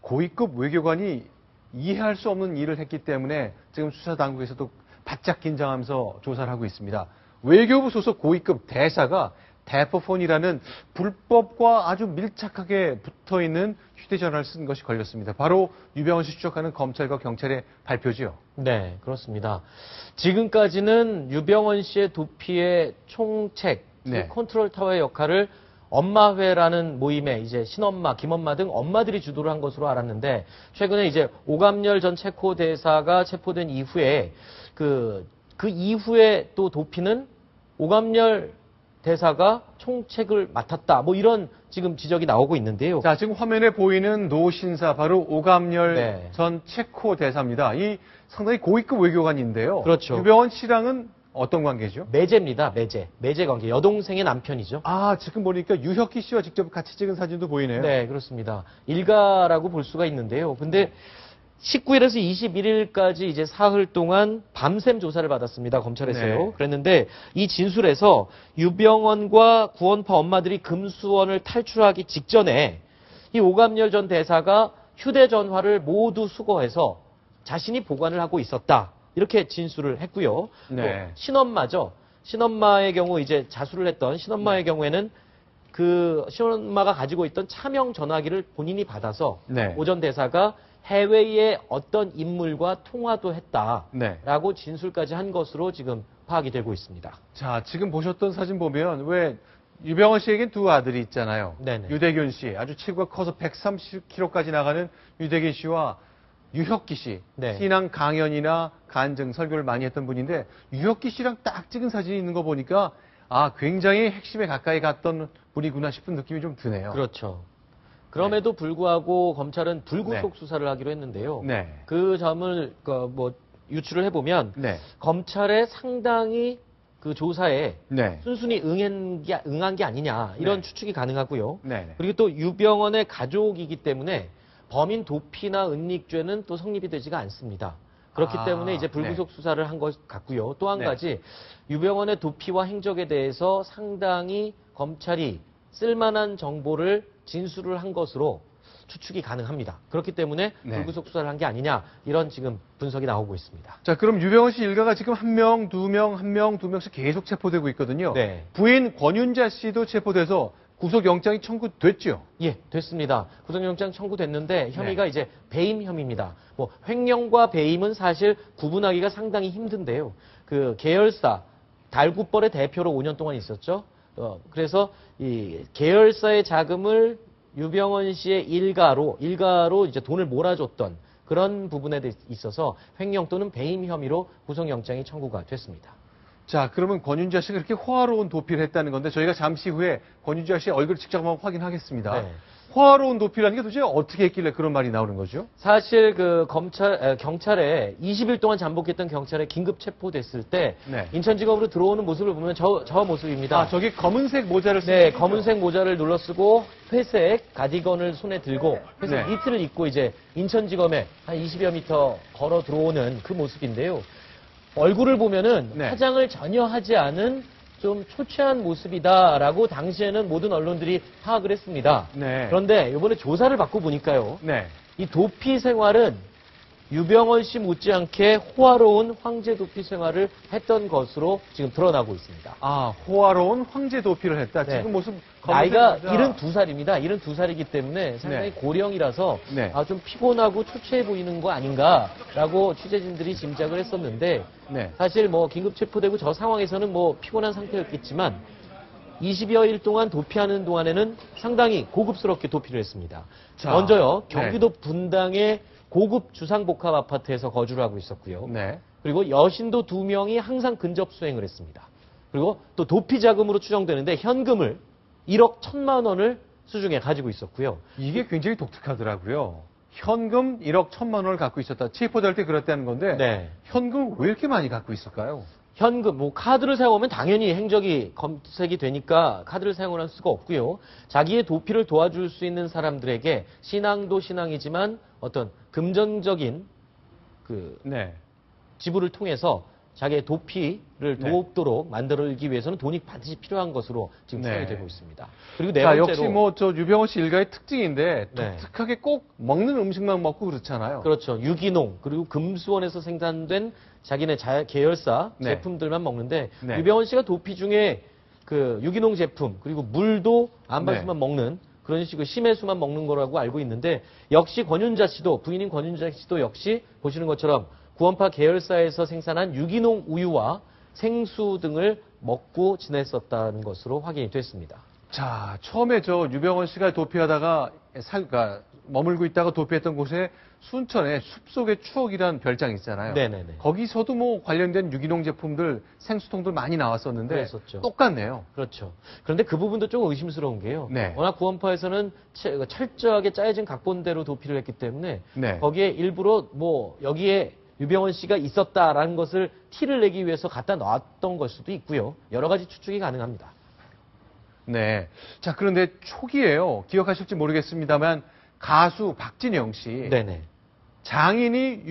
고위급 외교관이 이해할 수 없는 일을 했기 때문에 지금 수사당국에서도 바짝 긴장하면서 조사를 하고 있습니다. 외교부 소속 고위급 대사가 대포폰이라는 불법과 아주 밀착하게 붙어있는 휴대전화를 쓴 것이 걸렸습니다. 바로 유병헌 씨 추적하는 검찰과 경찰의 발표지요. 네, 그렇습니다. 지금까지는 유병헌 씨의 도피의 총책, 네. 컨트롤 타워의 역할을 엄마회라는 모임에 이제 신엄마, 김엄마 등 엄마들이 주도를 한 것으로 알았는데, 최근에 이제 오감열 전 체코 대사가 체포된 이후에 그 이후에 또 도피는 오감열 대사가 총책을 맡았다. 뭐 이런 지금 지적이 나오고 있는데요. 자, 지금 화면에 보이는 노 신사 바로 오감열 네. 전 체코 대사입니다. 이 상당히 고위급 외교관인데요. 그렇죠. 유병헌 씨랑은 어떤 관계죠? 매제입니다. 매제 관계. 여동생의 남편이죠. 아, 지금 보니까 유혁기 씨와 직접 같이 찍은 사진도 보이네요. 네, 그렇습니다. 일가라고 볼 수가 있는데요. 근데 19일에서 21일까지 이제 사흘 동안 밤샘 조사를 받았습니다. 검찰에서요. 네. 그랬는데 이 진술에서 유병헌과 구원파 엄마들이 금수원을 탈출하기 직전에 이 오감열 전 대사가 휴대전화를 모두 수거해서 자신이 보관을 하고 있었다. 이렇게 진술을 했고요. 네. 또 신엄마죠. 신엄마의 경우 이제 자수를 했던 신엄마의 경우에는 그 신엄마가 가지고 있던 차명 전화기를 본인이 받아서 네. 오 전 대사가 해외의 어떤 인물과 통화도 했다라고 네. 진술까지 한 것으로 지금 파악이 되고 있습니다. 자, 지금 보셨던 사진 보면 왜 유병헌 씨에겐 두 아들이 있잖아요. 네네. 유대균 씨, 아주 체구가 커서 130kg까지 나가는 유대균 씨와 유혁기 씨, 네. 신앙 강연이나 간증, 설교를 많이 했던 분인데 유혁기 씨랑 딱 찍은 사진이 있는 거 보니까 아, 굉장히 핵심에 가까이 갔던 분이구나 싶은 느낌이 좀 드네요. 그렇죠. 그럼에도 불구하고 검찰은 불구속 수사를 하기로 했는데요. 네. 그 점을 뭐 유추를 해보면 네. 검찰에 상당히 그 조사에 네. 순순히 응한 게 아니냐 이런 네. 추측이 가능하고요. 네. 그리고 또 유병헌의 가족이기 때문에 범인 도피나 은닉죄는 또 성립이 되지가 않습니다. 그렇기 때문에 이제 불구속 수사를 한 것 같고요. 또 한 네. 가지 유병헌의 도피와 행적에 대해서 상당히 검찰이 쓸만한 정보를 진술을 한 것으로 추측이 가능합니다. 그렇기 때문에 네. 불구속 수사를 한 게 아니냐 이런 지금 분석이 나오고 있습니다. 자, 그럼 유병헌 씨 일가가 지금 한 명, 두 명씩 계속 체포되고 있거든요. 네. 부인 권윤자 씨도 체포돼서 구속영장이 청구됐죠? 예, 됐습니다. 구속영장 청구됐는데 혐의가 이제 배임 혐의입니다. 뭐 횡령과 배임은 사실 구분하기가 상당히 힘든데요. 그 계열사 달구벌의 대표로 5년 동안 있었죠. 그래서 이 계열사의 자금을 유병헌 씨의 일가로 이제 돈을 몰아줬던 그런 부분에 있어서 횡령 또는 배임 혐의로 구속영장이 청구가 됐습니다. 자, 그러면 권윤자 씨가 그렇게 호화로운 도피를 했다는 건데 저희가 잠시 후에 권윤자 씨의 얼굴을 직접 한번 확인하겠습니다. 네. 호화로운 도피라는 게 도대체 어떻게 했길래 그런 말이 나오는 거죠? 사실 그 경찰에 20일 동안 잠복했던 경찰에 긴급 체포됐을 때 네. 인천지검으로 들어오는 모습을 보면 저 모습입니다. 아, 저기 검은색 모자를 쓰고 네, 검은색 모자를 눌러쓰고 회색 가디건을 손에 들고 회색 네. 니트를 입고 이제 인천지검에 한 20여 미터 걸어 들어오는 그 모습인데요. 얼굴을 보면은 네. 화장을 전혀 하지 않은 좀 초췌한 모습이다라고 당시에는 모든 언론들이 파악을 했습니다. 네. 그런데 이번에 조사를 받고 보니까요. 네. 이 도피 생활은 유병헌 씨 못지않게 호화로운 황제 도피 생활을 했던 것으로 지금 드러나고 있습니다. 아, 호화로운 황제 도피를 했다. 네. 지금 모습 나이가 검은색 모자. 72살입니다. 72살이기 때문에 상당히 네. 고령이라서 네. 좀 피곤하고 초췌해 보이는 거 아닌가라고 취재진들이 짐작을 했었는데 네. 사실 뭐 긴급 체포되고 저 상황에서는 뭐 피곤한 상태였겠지만 20여일 동안 도피하는 동안에는 상당히 고급스럽게 도피를 했습니다. 자, 먼저요. 네. 경기도 분당의 고급 주상복합 아파트에서 거주를 하고 있었고요. 네. 그리고 여신도 2명이 항상 근접 수행을 했습니다. 그리고 또 도피 자금으로 추정되는데 현금을 1억 1천만 원을 수중에 가지고 있었고요. 이게 굉장히 독특하더라고요. 현금 1억 1천만 원을 갖고 있었다. 체포될 때 그랬다는 건데 네. 현금 왜 이렇게 많이 갖고 있을까요? 현금, 뭐 카드를 사용하면 당연히 행적이 검색이 되니까 카드를 사용할 수가 없고요. 자기의 도피를 도와줄 수 있는 사람들에게 신앙도 신앙이지만 어떤 금전적인 그 네. 지불을 통해서 자기의 도피를 네. 돕도록 만들기 위해서는 돈이 반드시 필요한 것으로 지금 네. 사용이 되고 있습니다. 그리고 네 자, 번째로 역시 뭐 저 유병원 씨 일가의 특징인데 네. 독특하게 꼭 먹는 음식만 먹고 그렇잖아요. 그렇죠. 유기농 그리고 금수원에서 생산된 자기네 계열사 네. 제품들만 먹는데 네. 유병원 씨가 도피 중에 그 유기농 제품 그리고 물도 안반수만 네. 먹는 그런 식으로 심해수만 먹는 거라고 알고 있는데 역시 권윤자 씨도 부인인 권윤자 씨도 역시 보시는 것처럼 구원파 계열사에서 생산한 유기농 우유와 생수 등을 먹고 지냈었다는 것으로 확인이 됐습니다. 자, 처음에 저 유병원 씨가 도피하다가 그러니까 머물고 있다가 도피했던 곳에 순천의 숲속의 추억이라는 별장이 있잖아요. 네네네. 거기서도 뭐 관련된 유기농 제품들, 생수통들 많이 나왔었는데 그랬었죠. 똑같네요. 그렇죠. 그런데 그 부분도 조금 의심스러운 게요. 네. 워낙 구원파에서는 철저하게 짜여진 각본대로 도피를 했기 때문에 네. 거기에 일부러 뭐 여기에 유병원 씨가 있었다라는 것을 티를 내기 위해서 갖다 놨던 걸 수도 있고요. 여러 가지 추측이 가능합니다. 네. 자, 그런데 초기에요. 기억하실지 모르겠습니다만 가수 박진영 씨. 네네. 장인이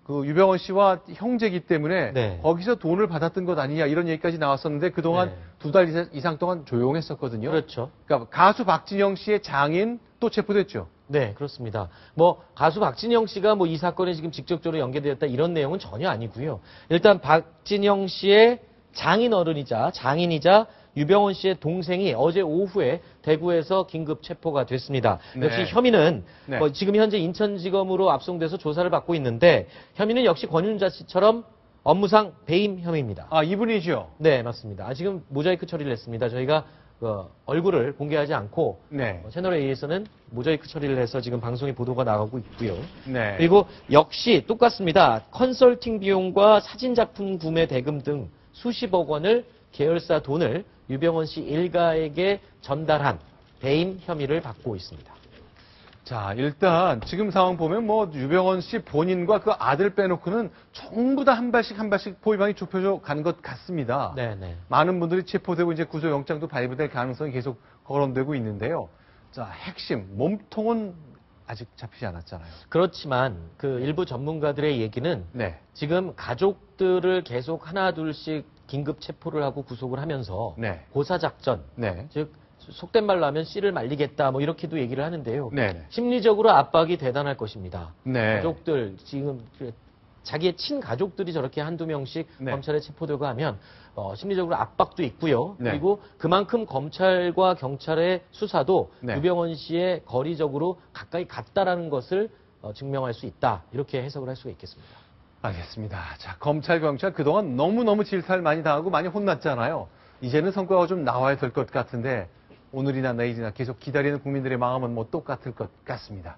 유병원 씨와 형제이기 때문에 네. 거기서 돈을 받았던 것 아니냐 이런 얘기까지 나왔었는데 그동안 네. 2달 이상 동안 조용했었거든요. 그렇죠. 그러니까 가수 박진영 씨의 장인 또 체포됐죠. 네, 그렇습니다. 뭐 가수 박진영 씨가 뭐 이 사건에 지금 직접적으로 연계되었다 이런 내용은 전혀 아니고요. 일단 박진영 씨의 장인이자 유병원 씨의 동생이 어제 오후에 대구에서 긴급 체포가 됐습니다. 네. 역시 혐의는 네. 지금 현재 인천지검으로 압송돼서 조사를 받고 있는데 혐의는 역시 권윤자 씨처럼 업무상 배임 혐의입니다. 아, 이분이죠. 네, 맞습니다. 지금 모자이크 처리를 했습니다. 저희가 얼굴을 공개하지 않고 네. 채널 A에서는 모자이크 처리를 해서 지금 방송에 보도가 나가고 있고요. 네. 그리고 역시 똑같습니다. 컨설팅 비용과 사진 작품 구매 대금 등 수십억 원을 계열사 돈을 유병원 씨 일가에게 전달한 배임 혐의를 받고 있습니다. 자, 일단 지금 상황 보면 뭐 유병원 씨 본인과 그 아들 빼놓고는 전부 다 한 발씩 포위방이 좁혀져 간 것 같습니다. 네네. 많은 분들이 체포되고 이제 구속영장도 발부될 가능성이 계속 거론되고 있는데요. 자, 핵심 몸통은 아직 잡히지 않았잖아요. 그렇지만 그 일부 전문가들의 얘기는 네. 지금 가족들을 계속 하나 둘씩 긴급 체포를 하고 구속을 하면서 네. 고사작전, 네. 즉 속된 말로 하면 씨를 말리겠다 뭐 이렇게도 얘기를 하는데요. 네. 심리적으로 압박이 대단할 것입니다. 네. 가족들 지금 자기의 친가족들이 저렇게 한두 명씩 네. 검찰에 체포되고 하면 심리적으로 압박도 있고요. 네. 그리고 그만큼 검찰과 경찰의 수사도 네. 유병원 씨의 거리적으로 가까이 갔다라는 것을 증명할 수 있다. 이렇게 해석을 할 수가 있겠습니다. 알겠습니다. 자, 검찰, 경찰 그동안 너무너무 질타를 많이 당하고 많이 혼났잖아요. 이제는 성과가 좀 나와야 될 것 같은데 오늘이나 내일이나 계속 기다리는 국민들의 마음은 뭐 똑같을 것 같습니다.